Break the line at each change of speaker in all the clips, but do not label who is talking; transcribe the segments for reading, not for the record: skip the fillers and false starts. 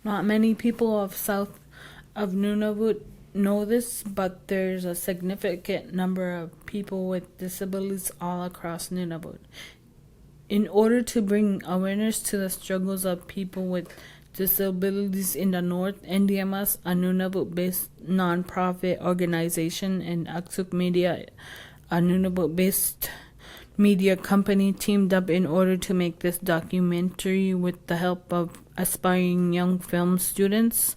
Not many people of south of Nunavut know this, but there's a significant number of people with disabilities all across Nunavut. In order to bring awareness to the struggles of people with disabilities in the north, NDMS, a Nunavut-based non-profit organization, and Aksuk Media, a Nunavut-based media company, teamed up in order to make this documentary with the help of aspiring young film students.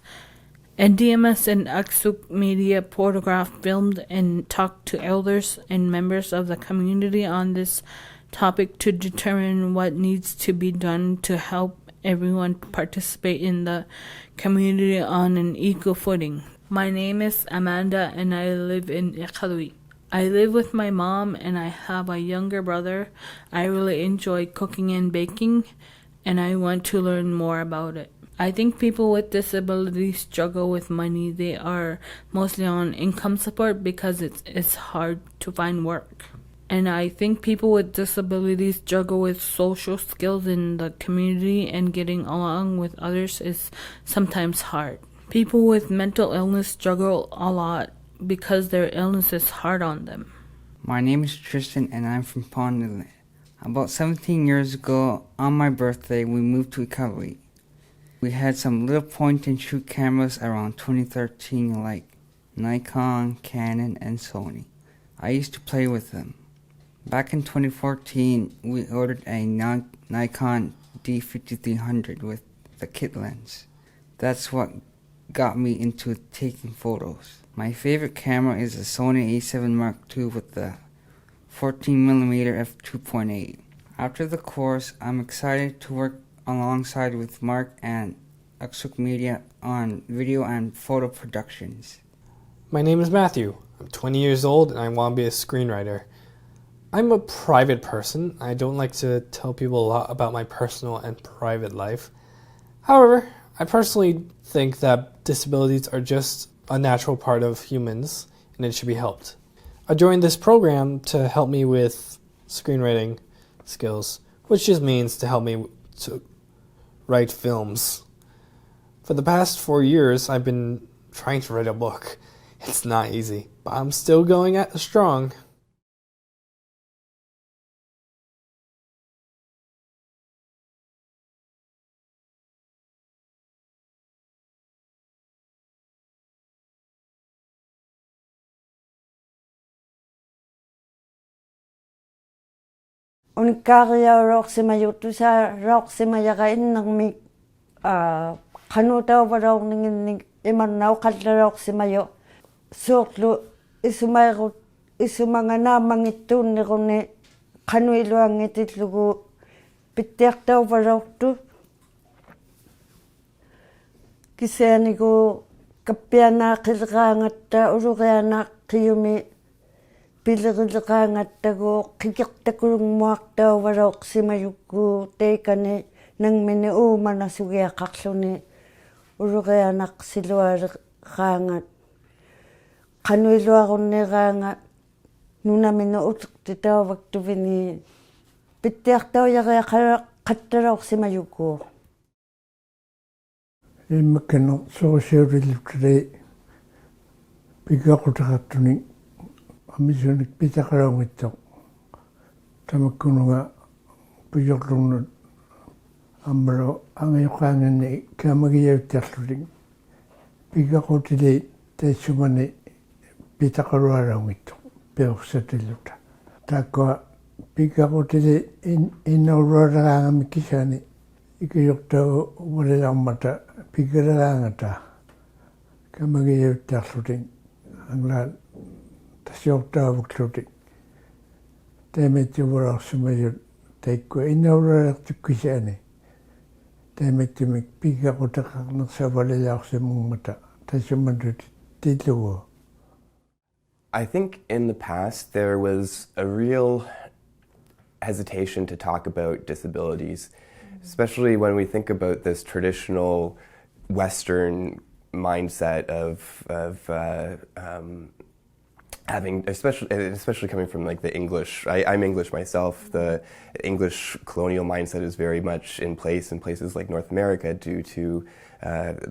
NDMS and Aksuk Media photographed, filmed, and talked to elders and members of the community on this topic to determine what needs to be done to help everyone participate in the community on an equal footing. My name is Amanda and I live in Iqaluit. I live with my mom and I have a younger brother. I really enjoy cooking and baking and I want to learn more about it. I think people with disabilities struggle with money. They are mostly on income support because it's hard to find work. And I think people with disabilities struggle with social skills in the community, and getting along with others is sometimes hard. People with mental illness struggle a lot because their illness is hard on them.
My name is Tristan and I'm from Fond du Lac. About 17 years ago, on my birthday, we moved to Iqaluit. We had some little point-and-shoot cameras around 2013 like Nikon, Canon, and Sony. I used to play with them. Back in 2014, we ordered a Nikon D5300 with the kit lens. That's what got me into taking photos. My favorite camera is the Sony A7 Mark II with the 14mm f2.8. After the course, I'm excited to work alongside with Mark and Aksuk Media on video and photo productions.
My name is Matthew. I'm 20 years old and I want to be a screenwriter. I'm a private person. I don't like to tell people a lot about my personal and private life. However, I personally think that disabilities are just a natural part of humans and it should be helped. I joined this program to help me with screenwriting skills, which just means to help me to write films. For the past 4 years, I've been trying to write a book. It's not easy, but I'm still going strong.
ᓄ나ᕗᒪᔪᒅ ᓄнаᕗᒻ미уᓄᒃ qinuᓄавалуорнингинник имарнаоқаллалуорсимаю суурлу исумайрут исуманганааммангиттууннеруни qanуилуангитиллугу питтиартаувалуорту кисянику каппианаақилеқаангатта улурианааққиуми пилерилеқаангаттагу қикертакулунгмуартаувалуоқсимаюкку тейкани нангмини ууманасугиаққарлуни улурианақсилуалеқаангат qanуилуаруннераанга нунамину утертитаувактувини питтиартауяриақатталуорсимаюкку
иммаккано соорсиулиллуттали пикақутақартуни амисуник питақалаунгитсо тамаккунуга пиёрлуннут аммало ангиоқаангинни киамагиявтарлулик пикақутили тассумани питақалуалаунгитсо пеорсатиллута тааккуа пикақутили иннаулуалераангами кисаани икаᓪ귗тауяᕆа᷅мата пикалераангата киамагиявтарлулик англаа тасиортаавуклутик таиматтуваларсимают таикку иннаулуалертуккисаани таиматтумик пикақутеқарнерсавалилаарсимунгмата тассуматут тиллугу.
I think in the past there was a real hesitation to talk about disabilities, especially when we think about this traditional Western mindset of having, especially coming from like the English, I'm English myself, the English colonial mindset is very much in place in places like North America due to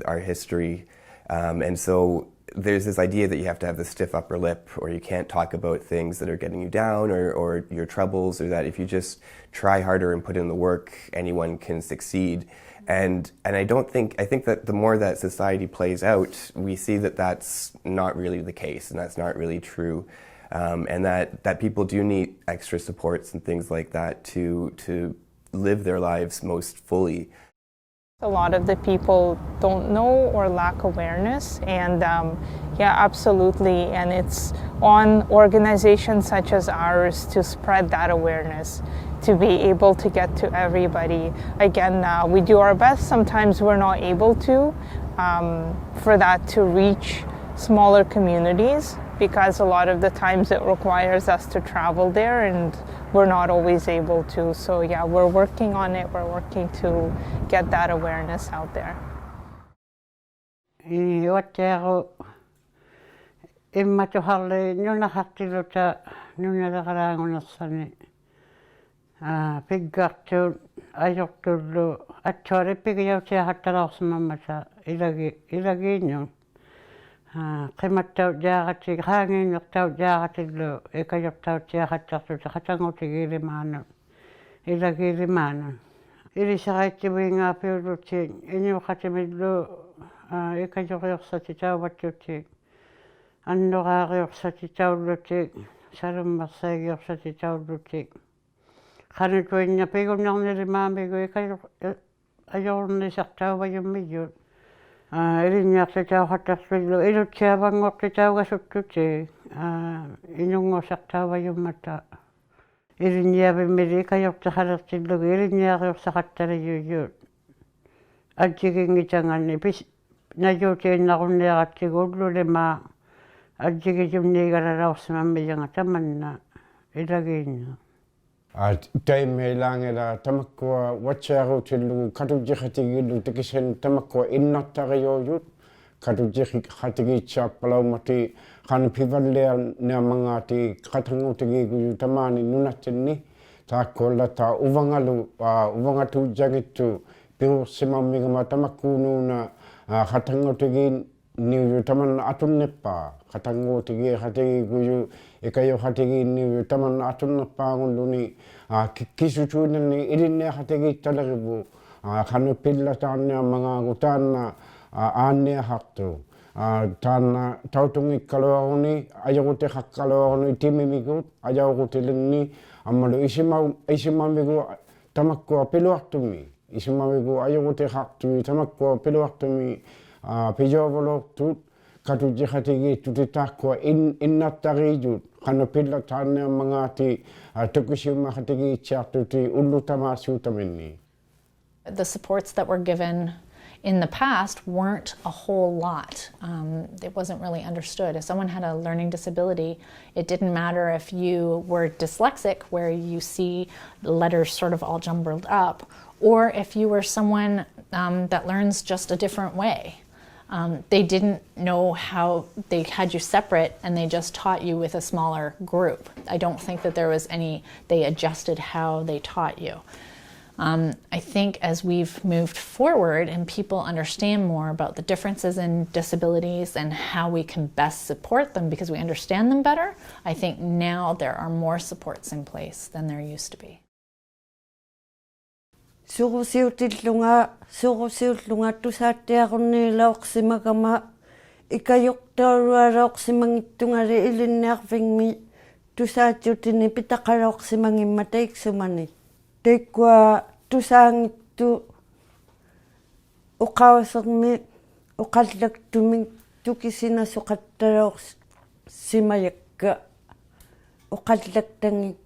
our history. And so there's this idea that you have to have the stiff upper lip, or you can't talk about things that are getting you down, or your troubles, or that if you just try harder and put in the work, anyone can succeed. And I think that the more that society plays out, we see that that's not really the case, and that's not really true, and that people do need extra supports and things like that to live their lives most fully.
A lot of the people don't know or lack awareness, and yeah, absolutely, and it's on organizations such as ours to spread that awareness, to be able to get to everybody. Again, we do our best. Sometimes we're not able to, for that to reach smaller communities, because a lot of the times it requires us to travel there, and we're not always able to. So yeah, we're working on it. We're working to get that awareness out there.
픽각주 아족들로 아초리 픽이요체 하타라스마마사 일하기뇨 qimatau jaagati haangiinertau jaagatillu ikayortautia hattartuta hatangutigilimaanu ilagilimaanu ilisaqaittiviingaapiulluti iniuqatimillu ikayoriorsati tauvattuti annoraariorsati taulluti salummarsaagiyorsati taulluti qanituinna pigunnarnilimaamigu ikayornisartauvayummiyu ilinnyaartitauqattarpillu ilutsiavanngortitaugasuttuti inunngusartauvayummata ilinniavimmili ikayortahalertillugu ilinniariursaqattaliyuyuut ajjigingitangani pis najuutiinnarunniaqattigu ullulimaa ajjigijumniigalalaursamammiyanga tamanna ilagiinna
Taimeilangela tamakkua watchaaruutillugu katujjihatigiillu tikisen tamakkua innartariyoojut katujjihatigiitsaapalaumati qan pivallearniamangaati qatanguutigiiguyu tamaani nunatsinni taakkuallata uvangatuujjagittu piursimamigama tamakkuunuuna qatanguutigiin niuyu tamanna atunneppaa qatanguutigi hatigiguyu ikayohatigi tamanna atunnerpaangulluni qisutuunanni ilinniaqatigiittalagivu qanupillataanniammangaagu taanna aanniaqartu taanna tautungikkaloaruni ajoruteqaqqaloaruni timimigut ajaurutilunni ammalu isimamigu tamakkua piluartumi isimamigu ajoruteqartumi tamakkua piluartumi pijovolortut katujjihatigiittutitaaqua innattariijut qanupillataanniammangaati tukushiummaqatigiitsiartuti ullutamaasuutaminni.
The supports that were given in the past weren't a whole lot. It wasn't really understood. If someone had a learning disability, it didn't matter if you were dyslexic, where you see letters sort of all jumbled up, or if you were someone that learns just a different way. They didn't know how, they had you separate and they just taught you with a smaller group. I don't think that there was they adjusted how they taught you. I think as we've moved forward and people understand more about the differences in disabilities and how we can best support them because we understand them better, I think now there are more supports in place than there used to be.
Surusiutlunga tusaattiaqunniilauqsimagama ikayortauyaaloqsimangittungali ilinniarvingmi tusaatiutini pitaqaloqsimangimma taiksumani teikkua tusaangittu uqawasermi uqallaktumik tukisinasuqattaloqsimayakka uqallaktangik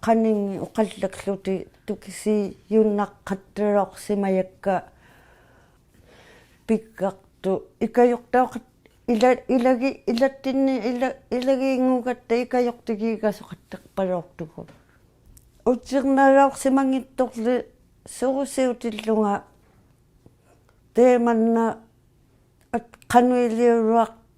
qaningi uqallakluti tukisiyunnaqqattaloqsimayakka pikkaqtu ikayortauqat ilattinni ilagiingugatta ikayortigiigasuqattaqpaloortuku utsirnalaorsimangittorli surusiutillunga teemanna qanuiliuruaq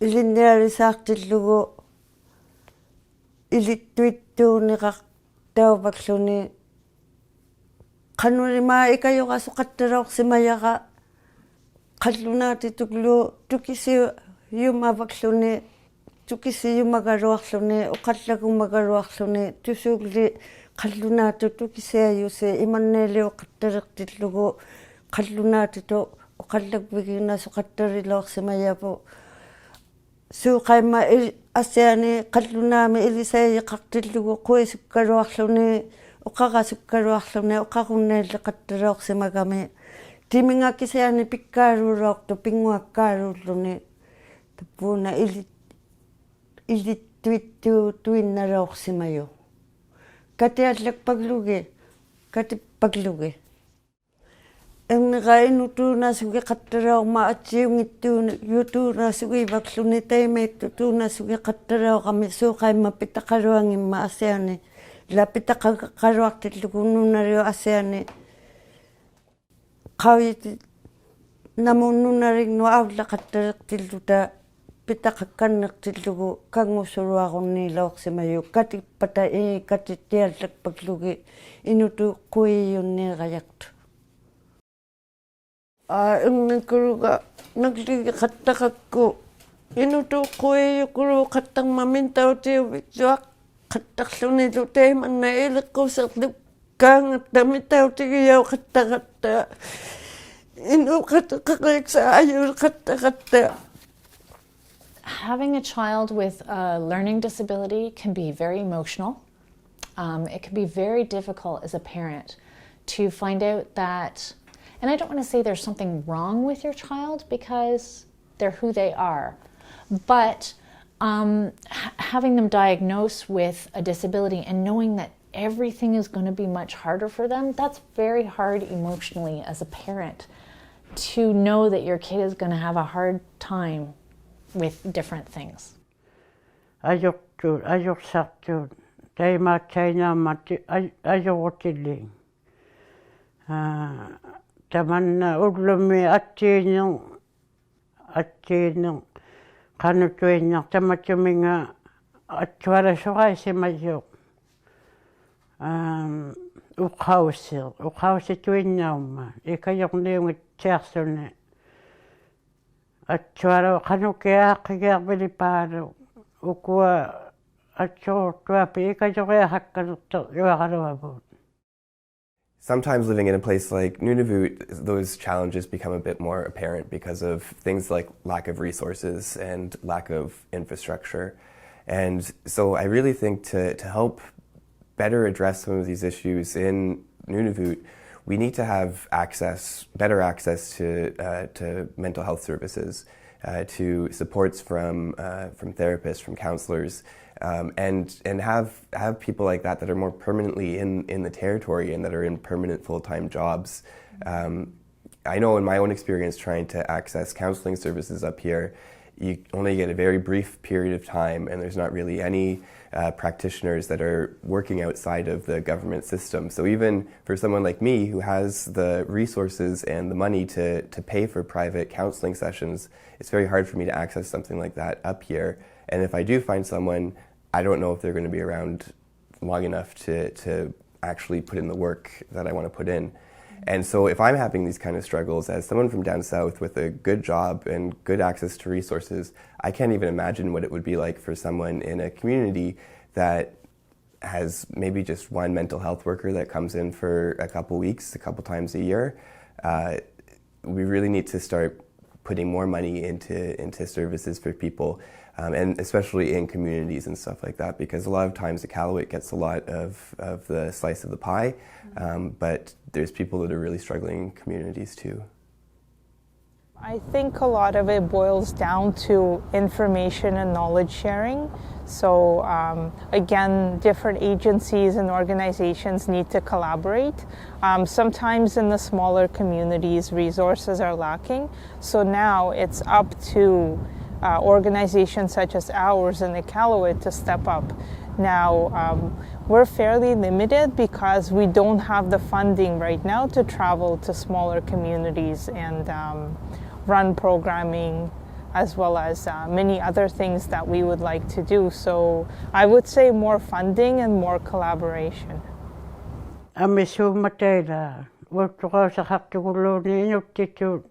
илинниарисаартиллугу илиттуиттуунеқар таупаклуни qannulimaa икаёрасоқатталаорсимаяра қаллунаатитуклу тукисиумаваклуни тукисиумагалуарлуни оқаллагумагалуарлуни тусуугли қаллунаату тукисиаюсе иманнеалиоқатталертиллугу қаллунаатиту оқаллагвигинасоқатталилоорсимаяпу суuqaimma ассиани қаллунаами илисаиеқартиллугу қуисуккалуарлуни оқарасуккалуарлуни оқаруннааллеқатталоорсимагами тимингаккисиани пиккаалуулоорту пингуаккаалууллуни таппууна илиттуиттуу туинналоорсимаю катиаллакпаглуги катиппаглуги эннераину туунасуги қатталаорма атсиунгиттууни ютуунасуги иваклуни таймаитту туунасуги қатталаорами суuqaimma питақалуангимма ассиани лапитақалуартиллугу нуналиу ассиани qawiti namunnunaringnu aavlaqattaleqtilluta pitaqakkanneqtillugu kangusuluarunniilaorsimayu katippata katittiallakpaklugi inutu quiiyunniirajaqtu ernikuruga nakligi qattaqakku inutu quiiyukulu qattangmamin tautiuvitsuaq qattaqlunilu taimanna ileqquserlu kaangattami tautigiauqattaqatta
Having a child with a learning disability can be very emotional. It can be very difficult as a parent to find out that, and I don't want to say there's something wrong with your child because they're who they are, but having them diagnosed with a disability and knowing that everything is going to be much harder for them, that's very hard emotionally as a parent, to know that your kid is going to have a hard time with different things.
Ăyürsartuun taimaatsainaamatti ăyürutilliin tamanna ullumi attiinner qanutuinner tamatsuminga attualasoraisimayuuq uqausituinnaumma ikayorniungittiarsuni atsualo qanukiaaqqigiarpilipaalu ukua atsuurtuapi ikayorihakkalerteruaqaluavuut.
Sometimes living in a place like Nunavut, those challenges become a bit more apparent because of things like lack of resources and lack of infrastructure. And so I really think to help better address some of these issues in Nunavut, we need to have better access to mental health services, to supports from therapists, from counselors, and have people like that are more permanently in the territory and that are in permanent full-time jobs. I know in my own experience trying to access counseling services up here, you only get a very brief period of time, and there's not really any practitioners that are working outside of the government system. So even for someone like me who has the resources and the money to pay for private counseling sessions, it's very hard for me to access something like that up here. And if I do find someone, I don't know if they're going to be around long enough to actually put in the work that I want to put in. And so if I'm having these kind of struggles as someone from down south with a good job and good access to resources, I can't even imagine what it would be like for someone in a community that has maybe just one mental health worker that comes in for a couple weeks, a couple times a year. We really need to start putting more money into services for people, and especially in communities and stuff like that, because a lot of times Iqaluit gets a lot of the slice of the pie, but there's people that are really struggling in communities too.
I think a lot of it boils down to information and knowledge sharing. So again, different agencies and organizations need to collaborate. Sometimes in the smaller communities, resources are lacking. So now it's up to organizations such as ours in Iqaluit to step up. Now, we're fairly limited because we don't have the funding right now to travel to smaller communities and run programming as well as many other things that we would like to do. So I would say more funding and more collaboration.
Amisumatela, Utrosakatuluni, Institute,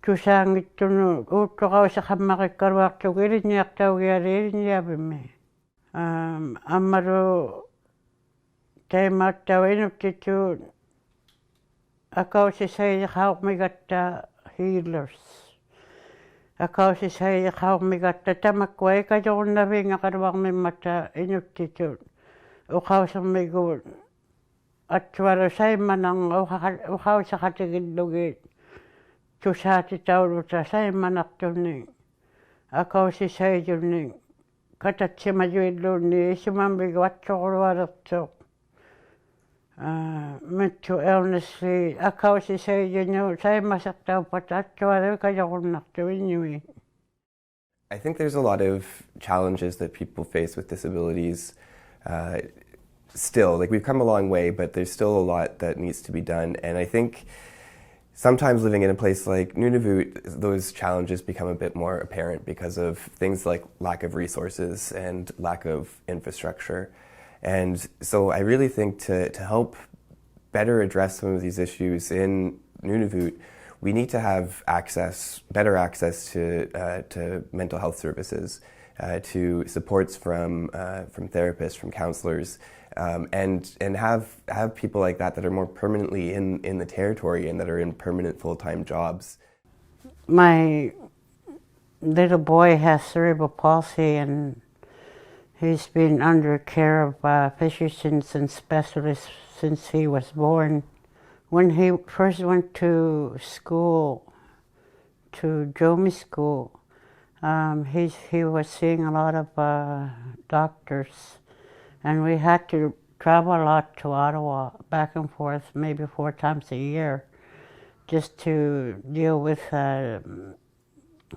Tusangitunu, Utrosakamarikaruaktugirinyaktauyarinyabi. Amaru Tematau Institute, ă๊yᵉ healers. ă๊yᵉ tamakwa ikajournavingakarvarmimmata Institute. Uqausermigu attualu saimanang uqausaqatigillugi tusaatitauluta saimanartunni ă๊yᵉ katatsimajuilluunni isumammigu atsoqulualertuq mittu earnestly ă๊yᵉ saimasertaupat attualu ikajorunnartuinniui.
I think there's a lot of challenges that people face with disabilities. Still, like we've come a long way, but there's still a lot that needs to be done. And I think sometimes living in a place like Nunavut, those challenges become a bit more apparent because of things like lack of resources and lack of infrastructure. And so I really think to help better address some of these issues in Nunavut, we need to have better access to mental health services, to supports from therapists, from counselors, and have people like that are more permanently in the territory and that are in permanent full-time jobs.
My little boy has cerebral palsy and he's been under care of physicians and specialists since he was born. When he first went to school, to Jomi school, he was seeing a lot of doctors, and we had to travel a lot to Ottawa, back and forth, maybe 4 times a year, just to deal with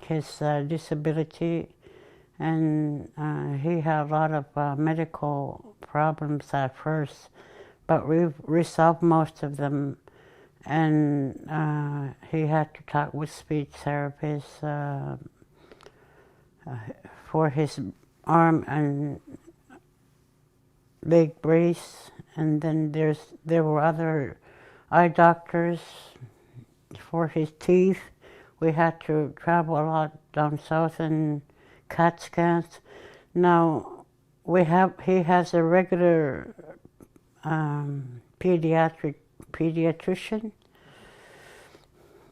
his disability. And he had a lot of medical problems at first, but we've resolved most of them. And he had to talk with speech therapists for his arm and leg brace. And then there were other eye doctors for his teeth. We had to travel a lot down south and CAT scans. Now he has a regular pediatrician.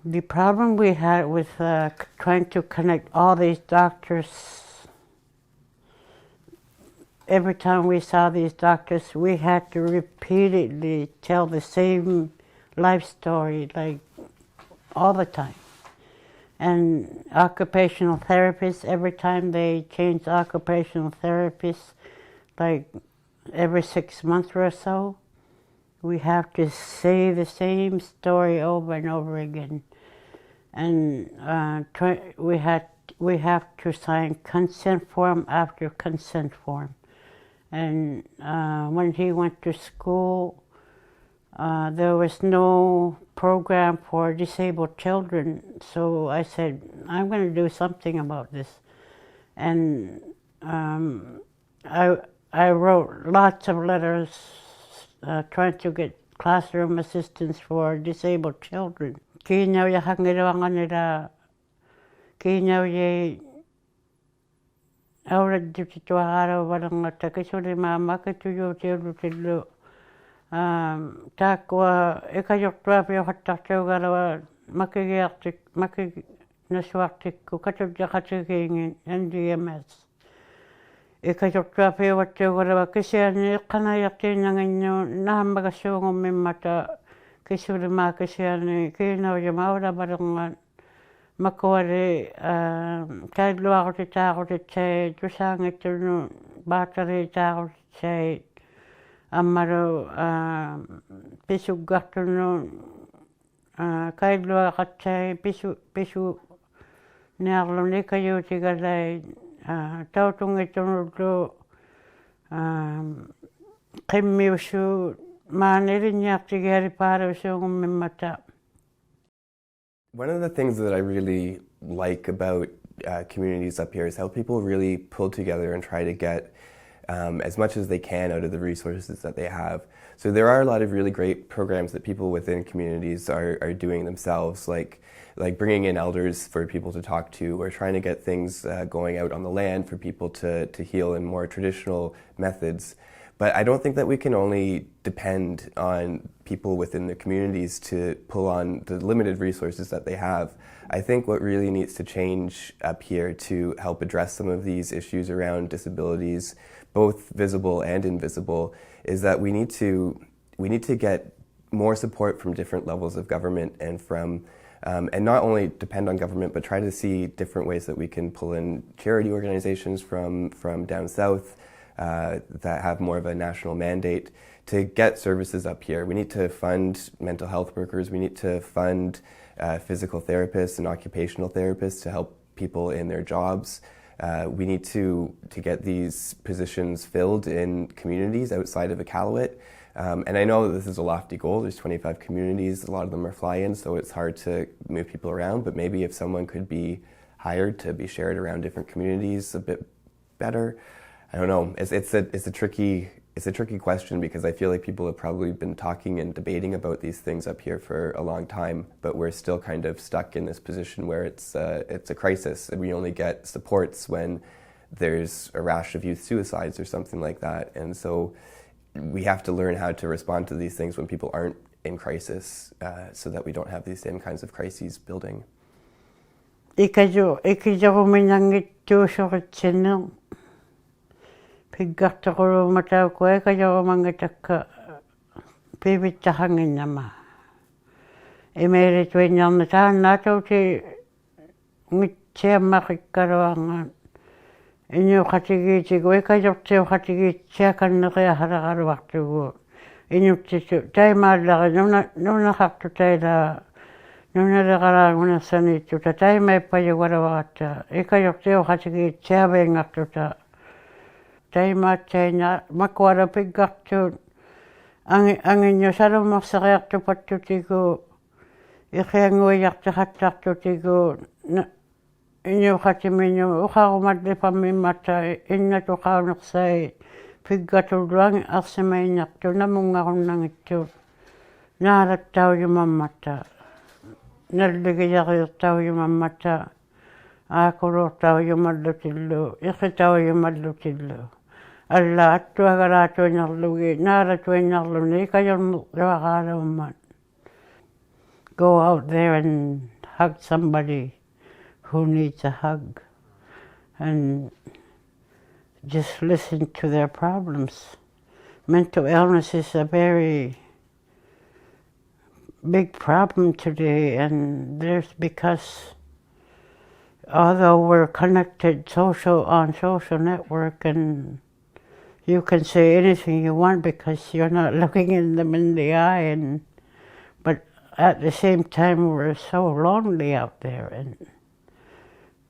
The problem we had with trying to connect all these doctors, every time we saw these doctors, we had to repeatedly tell the same life story, like all the time. And occupational therapists, every time they change occupational therapists, like every 6 months or so, we have to say the same story over and over again. And we have to sign consent form after consent form. And when he went to school, there was no program for disabled children. So I said, I'm going to do something about this. And I wrote lots of letters trying to get classroom assistance for disabled children. ᓃauyaᓅ ᓃauᓅᓅ ᓃù리마ᒪᒃ тааккуа икаёртуапиохаттартуугалава макигиартикку катутяқатигиингин андиамас икаёртуапиоваттуугалава кисиани эққанаяртииннагиннуу нааммагассуугуммиммата КЍsurimaa кисиани КИнаᵪимауламалернгаат макуали каиллуарутитаагутитсаи тусаангиттуну баатаритаагутитсаи аммару писуггартуну каиллуақатсаи пису неарлуни каюутигалай таутунгиттунуллу қиммиуссуу маанилинниартигиалипаарусуугуммиммата.
One of the things that I really like about communities up here is how people really pull together and try to get as much as they can out of the resources that they have. So there are a lot of really great programs that people within communities are doing themselves, like bringing in elders for people to talk to, or trying to get things going out on the land for people to heal in more traditional methods. But I don't think that we can only depend on people within the communities to pull on the limited resources that they have. I think what really needs to change up here to help address some of these issues around disabilities, both visible and invisible, is that we need to get more support from different levels of government and from and not only depend on government, but try to see different ways that we can pull in charity organizations from down south that have more of a national mandate to get services up here. We need to fund mental health workers. We need to fund physical therapists and occupational therapists to help people in their jobs. We need to get these positions filled in communities outside of Iqaluit. And I know that this is a lofty goal. There's 25 communities. A lot of them are fly-ins, so it's hard to move people around. But maybe if someone could be hired to be shared around different communities a bit better, I don't know. It's a tricky question, because I feel like people have probably been talking and debating about these things up here for a long time, but we're still kind of stuck in this position where it's a crisis, and we only get supports when there's a rash of youth suicides or something like that. And so we have to learn how to respond to these things when people aren't in crisis, so that we don't have these same kinds of crises building.
ᓃꕗᓅ ಪಿಗ್ಗರ್ತಗೊಳುಮಟಾವ್ ಕುಯಕಜವಮಂಗಟಕ್ಕ ಪಿವಿತ್ತಹಂಗಿನ್ನಮ ಇಮೇರಿ ಟ್ವೆನ್ಯರ್ನ ತಾನ್ನಾತೌತಿ ngitseammaqikkaraangaan innuqatigiitigu ikajortiuqatigiitsiakanneriaharaqaruartugu inuttitu taimaallari nunaqartu taila nunaleqaraangunersaniittuta taimaippajugaravaqatta ikajortiuqatigiitsiaveengartuta taimaatsaina makkuarapiggartuut anginnu salumarseriartupattutigu iqianguijartaqattartutigu innuqatiminu uqarumallipammimmatta innatuqaunersai piggatulluangi arsimainnartu namungarunnangittuut naalattauyumammatta nalligijariirtauyumammatta aakuluurtauyumallutillu iqitauyumallutillu alla attuagalaatuinarlugi naalatuinarluni ikajornerluaqaalummat. Go out there and hug somebody who needs a hug, and just listen to their problems. Mental illness is a very big problem today, and there's because although we're connected on social network, and you can say anything you want because you're not looking them in the eye, but at the same time we're so lonely out there. And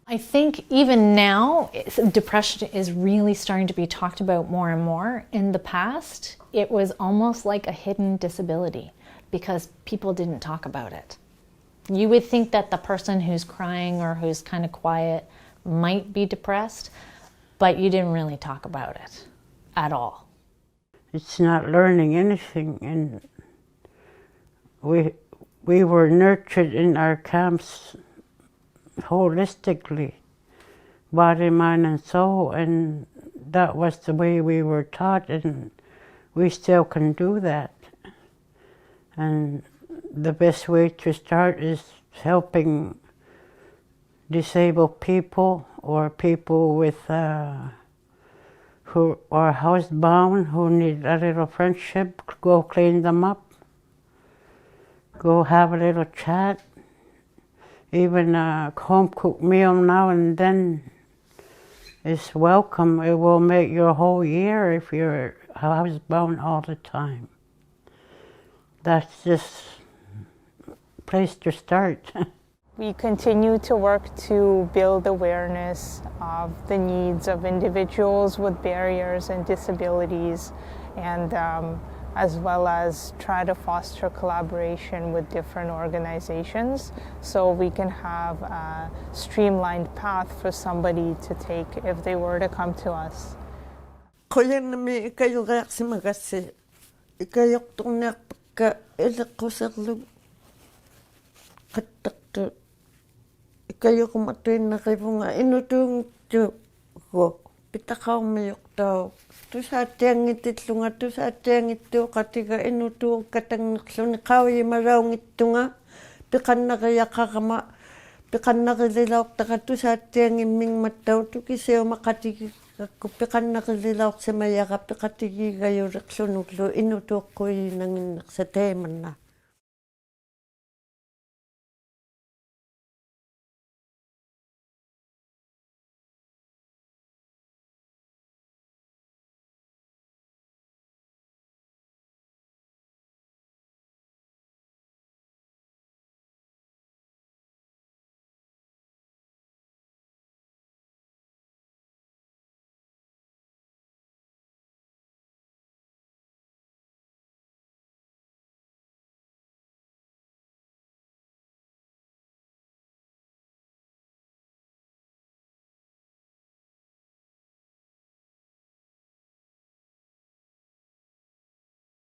I think even now, depression is really starting to be talked about more and more. In the past, it was almost like a hidden disability because people didn't talk about it. You would think that the person who's crying or who's kind of quiet might be depressed, but you didn't really talk about it at all.
It's not learning anything, and we were nurtured in our camps holistically, body, mind, and soul, and that was the way we were taught, and we still can do that. And the best way to start is helping disabled people or people with who are housebound, who need a little friendship. Go clean them up, go have a little chat. Even a home-cooked meal now and then is welcome. It will make your whole year if you're housebound all the time. That's just a place to start.
We continue to work to build awareness of the needs of individuals with barriers and disabilities, and as well as try to foster collaboration with different organizations so we can have a streamlined path for somebody to take if they were to come to us.
Qoyanami ikayoreaqsimagassi ikayortorniarpakka eleqquserlu qattaqtu ikayoqumatuinnaqivunga inutuungittu pitaqaormiuqtau tusaatiangitillunga tusaatiangittu qatiga inutuu katangerluni ᓃauyimalauнгиттунга piqannaqiyaqaqama piqannaqililaortaqa tusaatiangimmiнгматтау tukisiumaqatigikakku piqannaqililaorsimayaqa piqatigiigayuleqlunullu inutuuqquyinanginneqsa teemanna